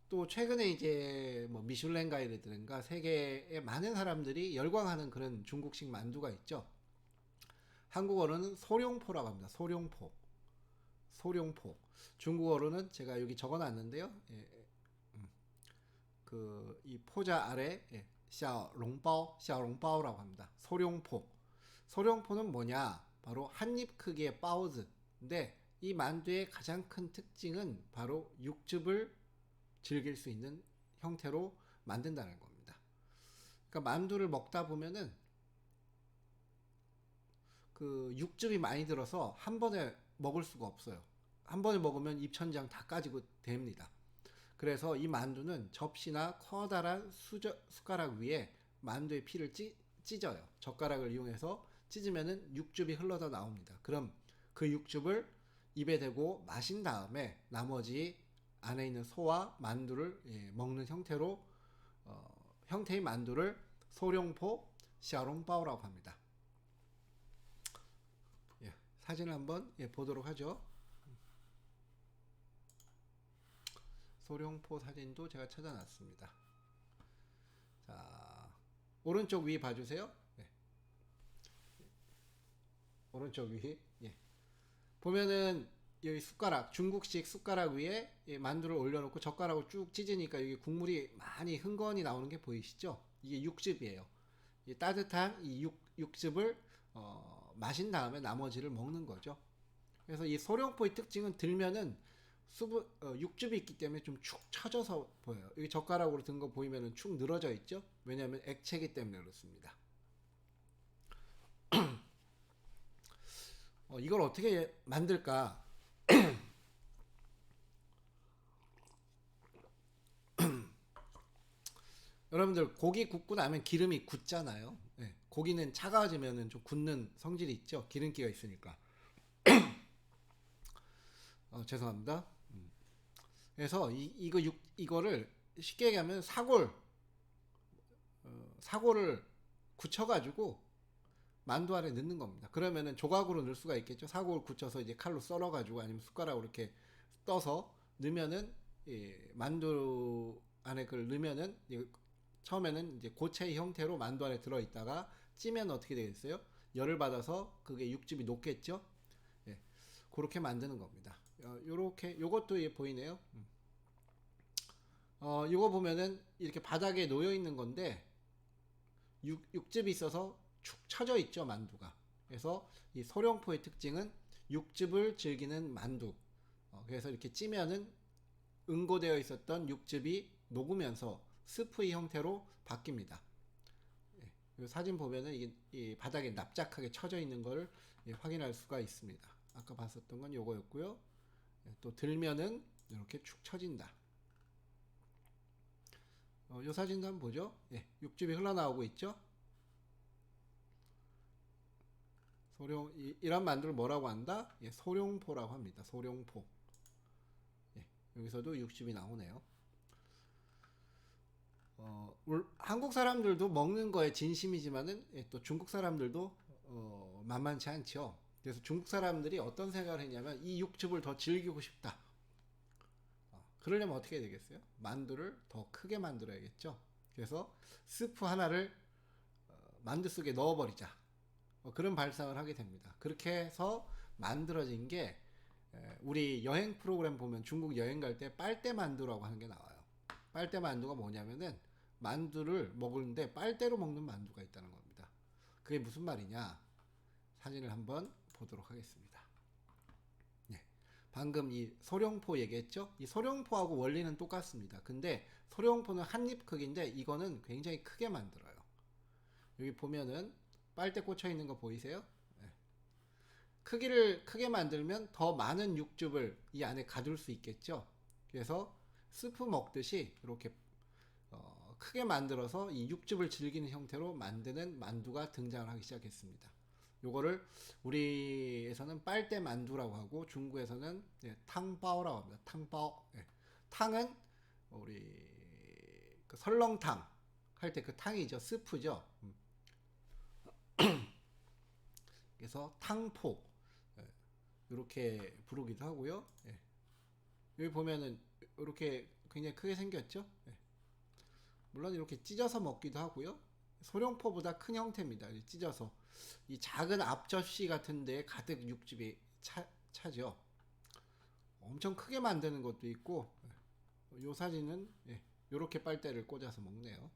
A: 또 최근에 이제 뭐 미슐랭 가이드든가 세계의 많은 사람들이 열광하는 그런 중국식 만두가 있죠. 한국어로는 소룡포라고 합니다. 소룡포. 소룡포. 중국어로는 제가 여기 적어놨는데요. 그 이 포자 아래 샤오롱바오라고 합니다. 소룡포. 소룡포는 뭐냐? 바로 한입 크기의 빠오즈인데 이 만두의 가장 큰 특징은 바로 육즙을 즐길 수 있는 형태로 만든다는 겁니다. 그러니까 만두를 먹다 보면은 그 육즙이 많이 들어서 한 번에 먹을 수가 없어요. 한 번에 먹으면 입천장 다 까지고 됩니다. 그래서 이 만두는 접시나 커다란 숟가락 위에 만두의 피를 찢어요. 젓가락을 이용해서 찢으면은 육즙이 흘러서 나옵니다. 그럼 그 육즙을 입에 대고 마신 다음에 나머지 안에 있는 소와 만두를 먹는 형태의 만두를 소룡포 샤롱바오라고 합니다. 사진을 한번 보도록 하죠. 소룡포 사진도 제가 찾아놨습니다. 자, 오른쪽 위 봐주세요. 오른쪽 위. 보면은 여기 숟가락, 중국식 숟가락 위에 만두를 올려놓고 젓가락으로 쭉 찢으니까 여기 국물이 많이 흥건히 나오는 게 보이시죠? 이게 육즙이에요. 이 따뜻한 이 육즙을 마신 다음에 나머지를 먹는 거죠. 그래서 이 소룡포의 특징은 들면은 육즙이 있기 때문에 좀 축 처져서 보여요. 여기 젓가락으로 든 거 보이면은 축 늘어져 있죠? 왜냐하면 액체이기 때문에 그렇습니다. 이걸 어떻게 만들까? 여러분들 고기 굽고 나면 기름이 굳잖아요. 고기는 차가워지면은 좀 굳는 성질이 있죠. 기름기가 있으니까. 죄송합니다. 그래서 이거를 쉽게 얘기하면 사골을 굳혀가지고 만두 안에 넣는 겁니다. 그러면은 조각으로 넣을 수가 있겠죠. 사골을 굳혀서 이제 칼로 썰어가지고 아니면 숟가락으로 이렇게 떠서 넣으면은 만두 안에 그걸 넣으면은 처음에는 이제 고체의 형태로 만두 안에 들어있다가 찌면 어떻게 되겠어요? 열을 받아서 그게 육즙이 녹겠죠. 그렇게 만드는 겁니다. 요것도 보이네요. 요거 보면은 이렇게 바닥에 놓여 있는 건데 육즙이 있어서 축 처져 있죠, 만두가. 그래서 이 소룡포의 특징은 육즙을 즐기는 만두. 그래서 이렇게 찌면은 응고되어 있었던 육즙이 녹으면서 스프의 형태로 바뀝니다. 이 사진 보면은 이 바닥에 납작하게 쳐져 있는 걸 확인할 수가 있습니다. 아까 봤었던 건 요거였고요. 또 들면은 이렇게 축 처진다. 이 사진도 한번 보죠. 육즙이 흘러나오고 있죠. 이런 만두를 뭐라고 한다? 소룡포라고 합니다. 소룡포. 여기서도 육즙이 나오네요. 한국 사람들도 먹는 거에 진심이지만은 또 중국 사람들도 만만치 않죠. 그래서 중국 사람들이 어떤 생각을 했냐면 이 육즙을 더 즐기고 싶다. 그러려면 어떻게 해야 되겠어요? 만두를 더 크게 만들어야겠죠. 그래서 스프 하나를 만두 속에 넣어버리자. 그런 발상을 하게 됩니다. 그렇게 해서 만들어진 게 우리 여행 프로그램 보면 중국 여행 갈 때 빨대 만두라고 하는 게 나와요. 빨대 만두가 뭐냐면은 만두를 먹는데 빨대로 먹는 만두가 있다는 겁니다. 그게 무슨 말이냐? 사진을 한번 보도록 하겠습니다. 방금 이 소룡포 얘기했죠? 이 소룡포하고 원리는 똑같습니다. 근데 소룡포는 한입 크기인데 이거는 굉장히 크게 만들어요. 여기 보면은 빨대 꽂혀 있는 거 보이세요? 크기를 크게 만들면 더 많은 육즙을 이 안에 가둘 수 있겠죠. 그래서 스프 먹듯이 이렇게 크게 만들어서 이 육즙을 즐기는 형태로 만드는 만두가 등장을 하기 시작했습니다. 요거를 우리에서는 빨대 만두라고 하고 중국에서는 탕바오라고 합니다. 탕바오. 탕은 우리 그 설렁탕 할 때 그 탕이죠. 스프죠. 그래서 탕포 이렇게 부르기도 하고요. 여기 보면은 이렇게 굉장히 크게 생겼죠. 물론 이렇게 찢어서 먹기도 하고요. 소룡포보다 큰 형태입니다. 찢어서 이 작은 앞접시 같은 데에 가득 육즙이 차죠. 엄청 크게 만드는 것도 있고 이 사진은 이렇게 빨대를 꽂아서 먹네요.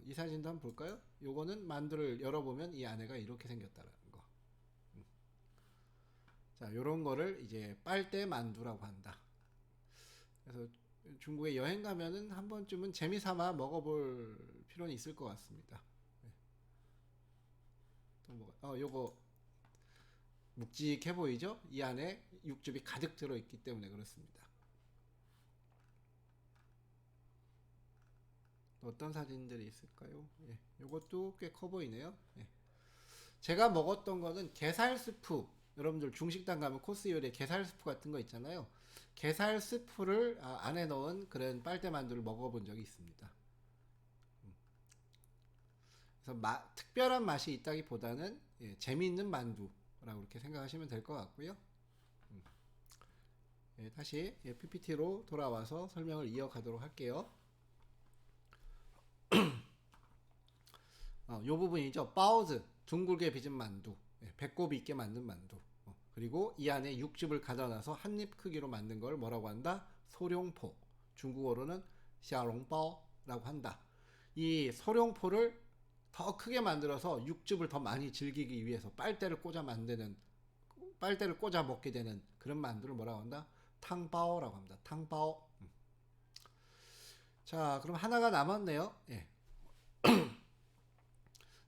A: 이 사진도 한번 볼까요? 요거는 만두를 열어보면 이 안에가 이렇게 생겼다는 거. 자, 요런 거를 이제 빨대 만두라고 한다. 그래서 중국에 여행 가면은 한 번쯤은 재미삼아 먹어볼 필요는 있을 것 같습니다. 또 뭐가? 요거 묵직해 보이죠? 이 안에 육즙이 가득 들어있기 때문에 그렇습니다. 어떤 사진들이 있을까요? 요것도 꽤 커 보이네요. 제가 먹었던 거는 게살 스프. 여러분들 중식당 가면 코스 요리에 게살 스프 같은 거 있잖아요. 게살 스프를 안에 넣은 그런 빨대 만두를 먹어본 적이 있습니다. 그래서 특별한 맛이 있다기보다는 재미있는 만두라고 이렇게 생각하시면 될 것 같고요. 다시 PPT로 돌아와서 설명을 이어가도록 할게요. 요 부분이죠. 바오즈, 둥글게 빚은 만두, 배꼽이 있게 만든 만두. 그리고 이 안에 육즙을 가져놔서 한입 크기로 만든 걸 뭐라고 한다? 소룡포. 중국어로는 샤롱바오라고 한다. 이 소룡포를 더 크게 만들어서 육즙을 더 많이 즐기기 위해서 빨대를 꽂아 먹게 되는 그런 만두를 뭐라고 한다? 탕바오라고 합니다. 탕바오. 자, 그럼 하나가 남았네요. 예.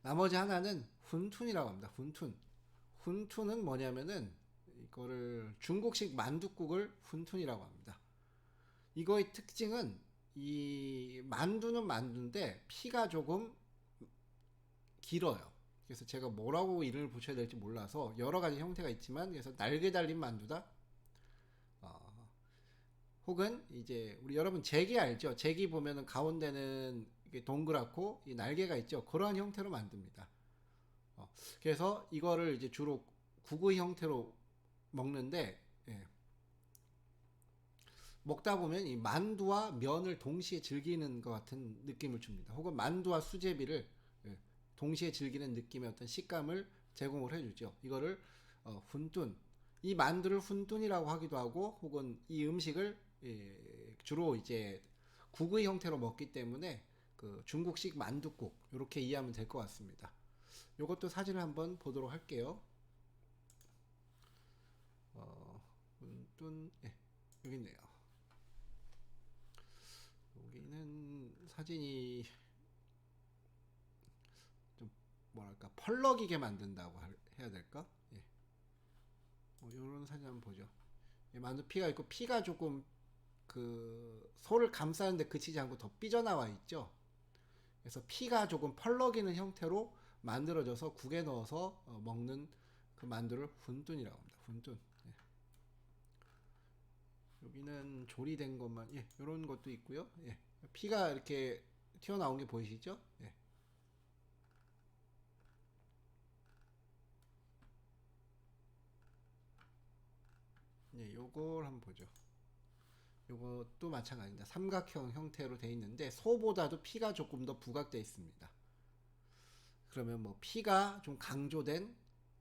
A: 나머지 하나는 훈툰이라고 합니다. 훈툰. 훈툰은 뭐냐면은 이거를 중국식 만둣국을 훈툰이라고 합니다. 이거의 특징은 이 만두는 만두인데 피가 조금 길어요. 그래서 제가 뭐라고 이름을 붙여야 될지 몰라서 여러 가지 형태가 있지만 그래서 날개 달린 만두다. 혹은 이제 우리 여러분 제기 알죠? 제기 보면은 가운데는 이게 동그랗고 이 날개가 있죠. 그런 형태로 만듭니다. 그래서 이거를 이제 주로 국의 형태로 먹는데 먹다 보면 이 만두와 면을 동시에 즐기는 것 같은 느낌을 줍니다. 혹은 만두와 수제비를 동시에 즐기는 느낌의 어떤 식감을 제공을 해주죠. 이거를 훈뚠, 이 만두를 훈뚠이라고 하기도 하고, 혹은 이 음식을 주로 이제 국의 형태로 먹기 때문에 그 중국식 만둣국 이렇게 이해하면 될 것 같습니다. 이것도 사진을 한번 보도록 할게요. 훈뚠, 여기 있네요. 여기는 사진이 좀 뭐랄까 펄럭이게 만든다고 해야 될까? 이런 사진 한번 보죠. 만두 피가 있고 피가 조금 그 소를 감싸는데 그치지 않고 더 삐져나와 있죠. 그래서 피가 조금 펄럭이는 형태로 만들어져서 국에 넣어서 먹는 그 만두를 훈뚠이라고 합니다. 훈뚠. 여기는 조리된 것만 이런 것도 있고요. 피가 이렇게 튀어나온 게 보이시죠? 요걸 한번 보죠. 요것도 마찬가지입니다. 삼각형 형태로 되어 있는데 소보다도 피가 조금 더 부각되어 있습니다. 그러면 뭐 피가 좀 강조된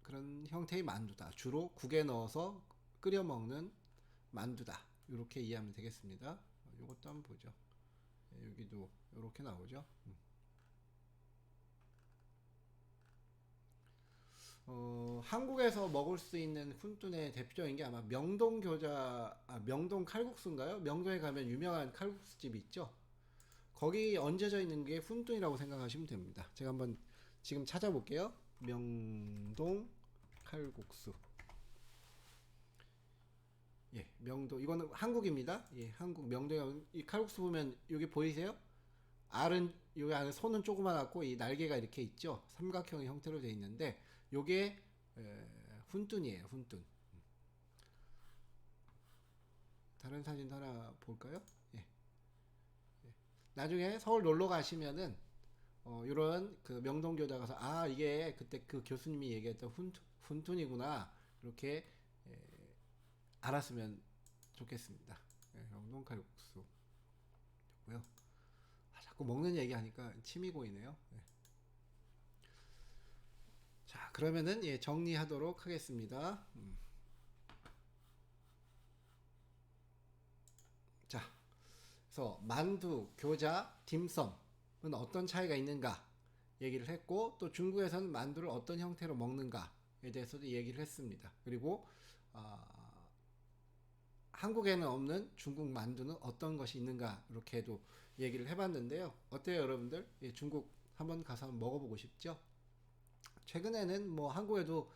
A: 그런 형태의 만두다. 주로 국에 넣어서 끓여 먹는 만두다. 이렇게 이해하면 되겠습니다. 이것도 한번 보죠. 여기도 이렇게 나오죠. 한국에서 먹을 수 있는 훈뚠의 대표적인 게 아마 명동 교자, 명동 칼국수인가요? 명동에 가면 유명한 칼국수 집이 있죠. 거기 얹어져 있는 게 훈뚠이라고 생각하시면 됩니다. 제가 한번 지금 찾아볼게요. 명동 칼국수. 명동 이거는 한국입니다. 한국 명동에 이 칼국수 보면 여기 보이세요? 알은 여기 안에 손은 조그만하고 이 날개가 이렇게 있죠. 삼각형의 형태로 되어 있는데 요게 훈뚠이에요. 훈뚠. 다른 사진 하나 볼까요? 나중에 서울 놀러 가시면은 이런 그 명동교자 가서 이게 그때 그 교수님이 얘기했던 훈뚠이구나 이렇게 알았으면 좋겠습니다. 명동 칼국수 고요. 자꾸 먹는 얘기하니까 침이 고이네요. 자, 그러면은 정리하도록 하겠습니다. 자, 그래서 만두, 교자, 딤섬은 어떤 차이가 있는가 얘기를 했고, 또 중국에서는 만두를 어떤 형태로 먹는가에 대해서도 얘기를 했습니다. 그리고 한국에는 없는 중국 만두는 어떤 것이 있는가 이렇게도 얘기를 해봤는데요. 어때요, 여러분들? 중국 한번 가서 한번 먹어보고 싶죠? 최근에는 뭐 한국에도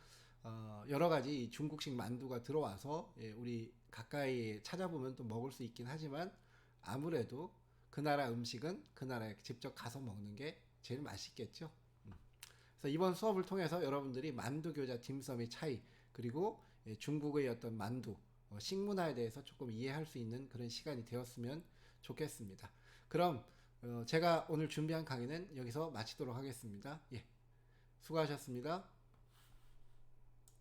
A: 여러 가지 중국식 만두가 들어와서 우리 가까이 찾아보면 또 먹을 수 있긴 하지만 아무래도 그 나라 음식은 그 나라에 직접 가서 먹는 게 제일 맛있겠죠. 그래서 이번 수업을 통해서 여러분들이 만두, 교자, 딤섬의 차이 그리고 중국의 어떤 만두 식문화에 대해서 조금 이해할 수 있는 그런 시간이 되었으면 좋겠습니다. 그럼 제가 오늘 준비한 강의는 여기서 마치도록 하겠습니다. 예, 수고하셨습니다.